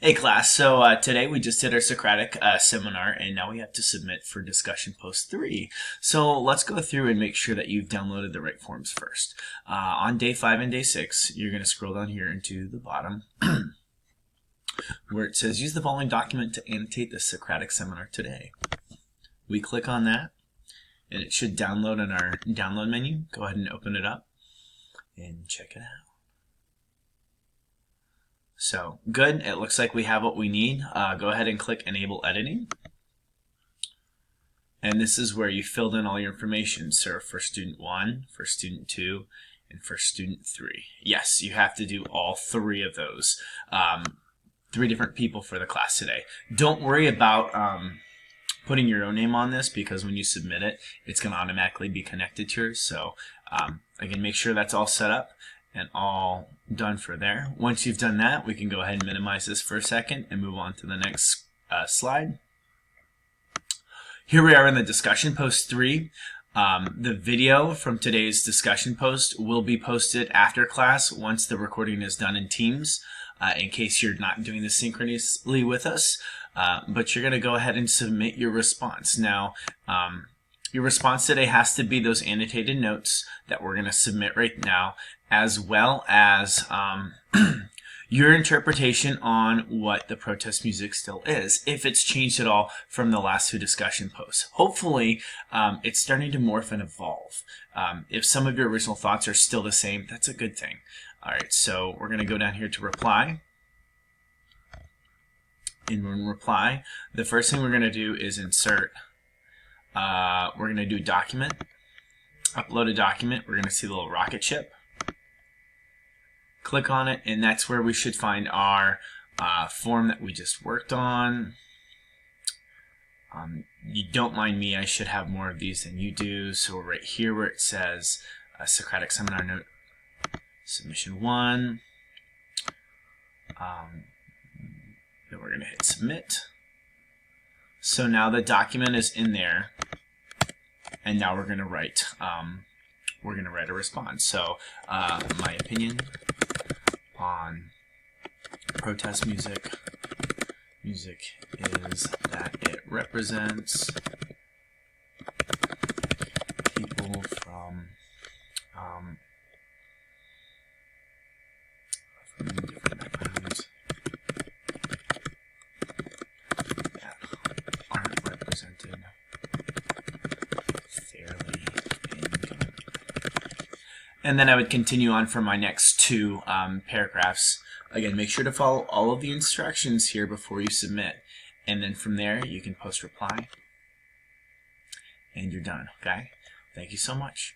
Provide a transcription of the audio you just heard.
Hey class, so today we just did our Socratic seminar and now we have to submit for discussion post 3. So let's go through and make sure that you've downloaded the right forms first. On day 5 and day 6, you're going to scroll down here into the bottom where it says use the following document to annotate the Socratic seminar today. We click on that and it should download in our download menu. Go ahead and open it up and check it out. So good, it looks like we have what we need. Go ahead and click Enable Editing. And this is where you filled in all your information. So for student 1, for student 2, and for student 3. Yes, you have to do all 3 of those. 3 different people for the class today. Don't worry about putting your own name on this because when you submit it, it's going to automatically be connected to yours. So again, make sure that's all set up and all done for there. Once you've done that, we can go ahead and minimize this for a second and move on to the next slide. Here we are in the discussion post 3. The video from today's discussion post will be posted after class once the recording is done in Teams, in case you're not doing this synchronously with us. But you're going to go ahead and submit your response. Now, your response today has to be those annotated notes that we're going to submit right now, as well as your interpretation on what the protest music still is, if it's changed at all from the last 2 discussion posts. Hopefully, it's starting to morph and evolve. If some of your original thoughts are still the same, that's a good thing. All right, so we're going to go down here to reply. And in reply, the first thing we're going to do is insert. We're going to do document, upload a document. We're going to see the little rocket ship. Click on it, and that's where we should find our form that we just worked on. You don't mind me, I should have more of these than you do. So right here where it says Socratic Seminar Note Submission 1, then we're going to hit Submit. So now the document is in there, and now we're going to write a response. So my opinion on protest music is that it represents people from different backgrounds that aren't represented fairly in government. And then I would continue on for my next 2 paragraphs. Again, make sure to follow all of the instructions here before you submit. And then from there, you can post reply. And you're done, okay? Thank you so much.